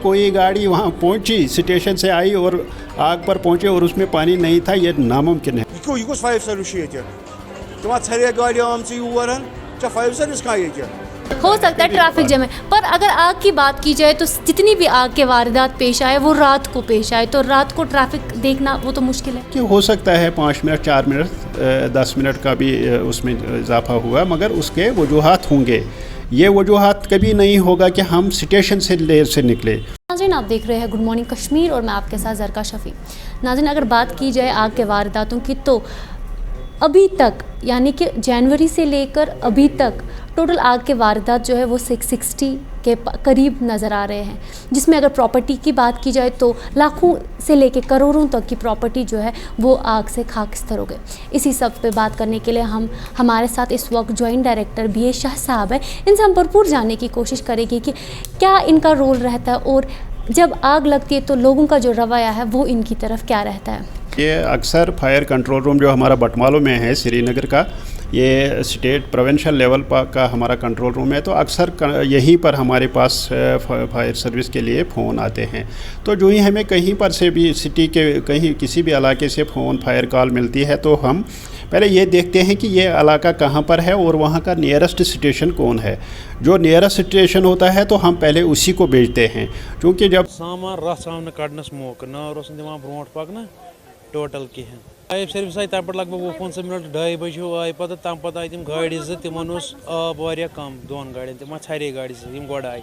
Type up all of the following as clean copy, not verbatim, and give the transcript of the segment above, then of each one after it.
कोई गाड़ी वहाँ पहुँची, स्टेशन से आई और आग पर पहुँचे और उसमें पानी नहीं था, ये नामुमकिन है। ये कुछ फायर सर्विस तुम छे गाड़ी आम क्या फायर सर्विस कहाँ ये हो सकता है ट्रैफिक जैम है, पर अगर आग की बात की जाए तो जितनी भी आग के वारदात पेश आए वो रात को पेश आए, तो रात को ट्रैफिक देखना वो तो मुश्किल है। कि हो सकता है 5 मिनट 4 मिनट 10 मिनट का भी उसमें इजाफा हुआ, मगर उसके वजूहात होंगे। ये वजूहात कभी नहीं होगा कि हम स्टेशन से लेट से निकले। नाज़रीन, आप देख रहे हैं गुड मॉर्निंग कश्मीर और मैं आपके साथ ज़रका शफ़ी। नाज़रीन, अगर बात की जाए आग के वारदातों की तो अभी तक यानी कि जनवरी से लेकर अभी तक टोटल आग के वारदात जो है वो 660 के करीब नज़र आ रहे हैं, जिसमें अगर प्रॉपर्टी की बात की जाए तो लाखों से लेकर करोड़ों तक की प्रॉपर्टी जो है वो आग से खाकस्तर हो गए। इसी सब पे बात करने के लिए हमारे साथ इस वक्त जॉइंट डायरेक्टर BA शाह साहब हैं। इनसे हम भरपूर जानने की कोशिश करेंगे कि क्या इनका रोल रहता है और जब आग लगती है तो लोगों का जो रवैया है वो इनकी तरफ क्या रहता है। ये अक्सर फायर कंट्रोल रूम जो हमारा बटमालों में है श्रीनगर का, ये स्टेट प्रोविंशियल लेवल का हमारा कंट्रोल रूम है, तो अक्सर यहीं पर हमारे पास फायर सर्विस के लिए फ़ोन आते हैं। तो जो ही हमें कहीं पर से भी सिटी के कहीं किसी भी इलाके से फ़ोन फायर कॉल मिलती है तो हम पहले ये देखते हैं कि ये इलाका कहाँ पर है और वहाँ का नियरेस्ट स्टेशन कौन है। जो नियरेस्ट स्टेशन होता है तो हम पहले उसी को भेजते हैं, क्योंकि जब सामान रसावन कड़नस मौक ना ब्रोट पकना टोटल कहें फायर सर्विस आई तब लगभग 15 मिनट 2:30 बजे आई पे तम पे आई तम गाड़ी तिमन आब वारिया कम 2 गाड़ियों तम छे गाड़ी गोड़ आई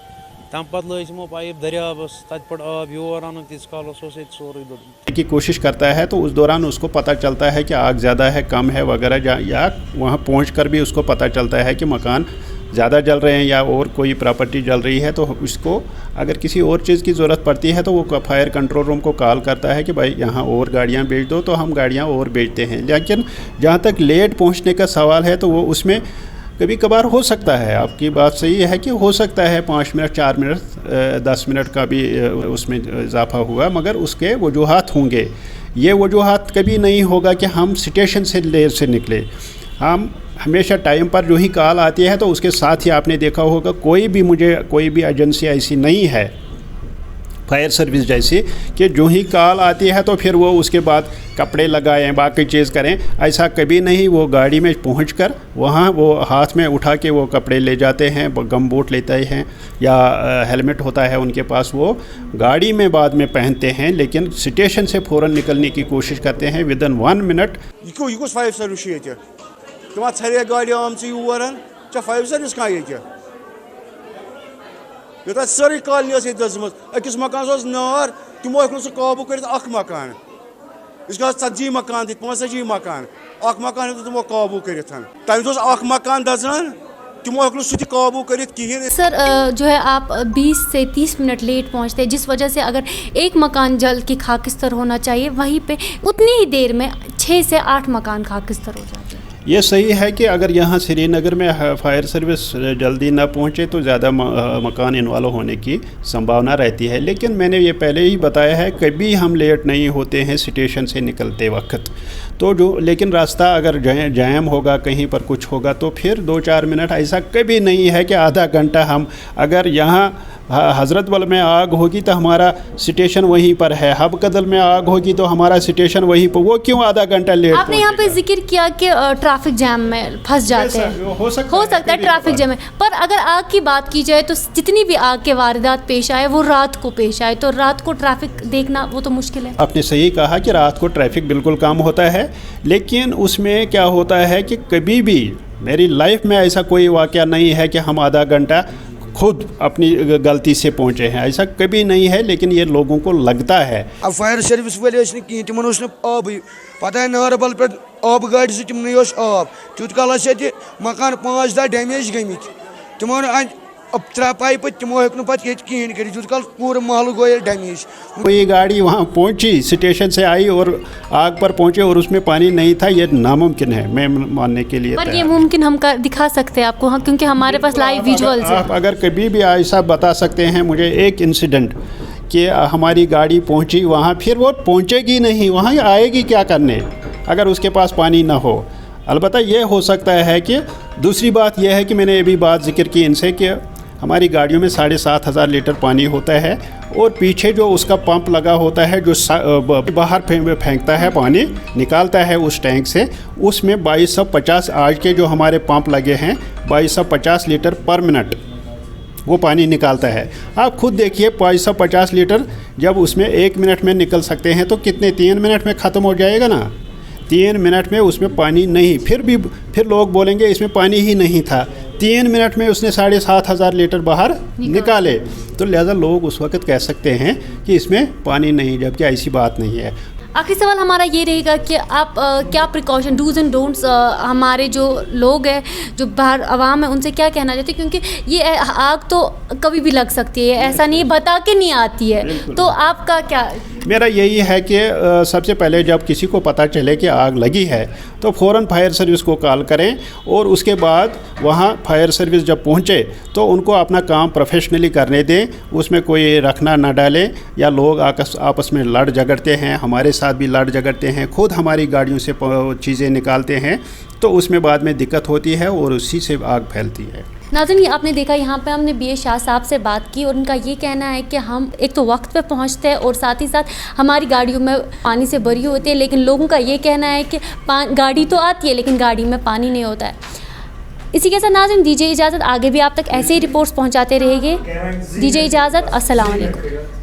तम पे लमो पाइप दरियाबस तत पे आब योर अन तीस काल सोरे की कोशिश करता है, तो उस दौरान उसको पता चलता है कि आग ज़्यादा है कम है वगैरह, या वहाँ पहुँच कर भी उसको पता चलता है कि मकान ज़्यादा जल रहे हैं या और कोई प्रॉपर्टी जल रही है। तो उसको अगर किसी और चीज़ की ज़रूरत पड़ती है तो वो फायर कंट्रोल रूम को कॉल करता है कि भाई यहाँ और गाड़ियाँ भेज दो, तो हम गाड़ियाँ और भेजते हैं। लेकिन जहाँ तक लेट पहुँचने का सवाल है तो वो उसमें कभी कभार हो सकता है, आपकी बात सही है कि हो सकता है 5 मिनट 4 मिनट 10 मिनट का भी उसमें इजाफा हुआ, मगर उसके वजूहात होंगे। ये वजूहात कभी नहीं होगा कि हम स्टेशन से लेट से निकले। हम हमेशा टाइम पर जो ही कॉल आती है तो उसके साथ ही आपने देखा होगा कोई भी एजेंसी ऐसी नहीं है फायर सर्विस जैसी कि जो ही कॉल आती है तो फिर वो उसके बाद कपड़े लगाएं बाकी चीज़ करें, ऐसा कभी नहीं। वो गाड़ी में पहुंचकर वहाँ वो हाथ में उठा के वो कपड़े ले जाते हैं, गम बूट लेते हैं या हेलमेट होता है उनके पास, वो गाड़ी में बाद में पहनते हैं, लेकिन स्टेशन से फ़ौरन निकलने की कोशिश करते हैं विदिन 1 मिनट। फायर सर्विस तुम छे गाड़ी आम योर क्या फायर सर्विस कहाँ ये योत सारी कॉलोनी दजम अकिस मकान नार तमो सह काबू कर मकान 40 मकान 65 मकान मकान तमो काबू कर तमें मकान दजान तमो सह काबू कर कहें। सर जो है आप 20 से 30 मिनट लेट पहुंचते हैं, जिस वजह से अगर एक मकान जल की खाकिस्तर होना चाहिए वहीं पे उतनी ही देर में 6 से 8 मकान खाकिस्तर हो जाते हैं। ये सही है कि अगर यहाँ श्रीनगर में फायर सर्विस जल्दी ना पहुँचे तो ज़्यादा मकान इन्वॉल्व होने की संभावना रहती है, लेकिन मैंने ये पहले ही बताया है कभी हम लेट नहीं होते हैं स्टेशन से निकलते वक्त। तो लेकिन रास्ता अगर जैम होगा कहीं पर कुछ होगा तो फिर 2-4 मिनट, ऐसा कभी नहीं है कि आधा घंटा हम अगर यहाँ हज़रत बल में आग होगी तो हमारा स्टेशन वहीं पर है, हब कदल में आग होगी तो हमारा स्टेशन वहीं पर, वो क्यों आधा घंटा लेट? आपने यहाँ पे जिक्र किया कि ट्रैफिक जैम में फंस जाते हैं, हो सकता है ट्रैफिक जैम में, पर अगर आग की बात की जाए तो जितनी भी आग के वारदात पेश आए वो रात को पेश आए, तो रात को ट्रैफिक देखना वो तो मुश्किल है। आपने सही कहा कि रात को ट्रैफिक बिल्कुल कम होता है, लेकिन उसमें क्या होता है कि कभी भी मेरी लाइफ में ऐसा कोई वाक़या नहीं है कि हम आधा घंटा खुद अपनी गलती से पहुंचे हैं, ऐसा कभी नहीं है, लेकिन ये लोगों को लगता है। अब फायर सर्विस वाले कहें तिमन आब पता है नारबल पे आब गाड़ी से तिमन आब तूत काल मकान 5-10 डैमेज गमित तिमो अब 3 पाइप तिमो हेक पे कहें कर तूत काल पूरा महल गो डैमेज। कोई गाड़ी वहाँ पहुँची, स्टेशन से आई और आग पर पहुँचे और उसमें पानी नहीं था, ये नामुमकिन है मैं मानने के लिए। पर ये मुमकिन हम दिखा सकते हैं आपको, हाँ, क्योंकि हमारे पास लाइव विजुअल्स हैं। आप अगर कभी भी ऐसा बता सकते हैं मुझे एक इंसिडेंट कि हमारी गाड़ी पहुँची वहाँ, फिर वो पहुँचेगी नहीं, वहाँ आएगी क्या करने अगर उसके पास पानी ना हो। अलबत्ता ये हो सकता है कि दूसरी बात यह है कि मैंने ये भी बात जिक्र की इनसे कि हमारी गाड़ियों में 7,500 लीटर पानी होता है और पीछे जो उसका पंप लगा होता है जो बाहर फेंकता है पानी निकालता है उस टैंक से, उसमें 2250 आज के जो हमारे पंप लगे हैं 2250 लीटर पर मिनट वो पानी निकालता है। आप खुद देखिए 2250 लीटर जब उसमें 1 मिनट में निकल सकते हैं तो कितने 3 मिनट में ख़त्म हो जाएगा ना। 3 मिनट में उसमें पानी नहीं, फिर लोग बोलेंगे इसमें पानी ही नहीं था। 3 मिनट में उसने 7500 लीटर बाहर निकाले, तो लिहाजा लोग उस वक़्त कह सकते हैं कि इसमें पानी नहीं, जबकि ऐसी बात नहीं है। आखिरी सवाल हमारा ये रहेगा कि आप क्या प्रिकॉशन डूज एंड डोंट्स हमारे जो लोग हैं जो बाहर आवाम है उनसे क्या कहना चाहते हैं, क्योंकि ये आग तो कभी भी लग सकती है, ऐसा नहीं बता के नहीं आती है, तो आपका क्या? मेरा यही है कि सबसे पहले जब किसी को पता चले कि आग लगी है तो फ़ौरन फायर सर्विस को कॉल करें, और उसके बाद वहाँ फायर सर्विस जब पहुँचे तो उनको अपना काम प्रोफेशनली करने दें, उसमें कोई रखना ना डालें, या लोग आपस में लड़ झगड़ते हैं, हमारे साथ भी लड़ झगड़ते हैं, खुद हमारी गाड़ियों से चीज़ें निकालते हैं, तो उसमें बाद में दिक्कत होती है और उसी से आग फैलती है। नाज़रीन, आपने देखा यहाँ पे हमने BA शाह साहब से बात की और उनका ये कहना है कि हम एक तो वक्त पे पहुँचते हैं और साथ ही साथ हमारी गाड़ियों में पानी से भरी होती है, लेकिन लोगों का ये कहना है कि गाड़ी तो आती है लेकिन गाड़ी में पानी नहीं होता है। इसी के साथ नाज़रीन दीजिए इजाज़त, आगे भी आप तक ऐसे ही रिपोर्ट्स पहुँचाते रहेंगे। दीजिए इजाज़त, अस्सलाम वालेकुम।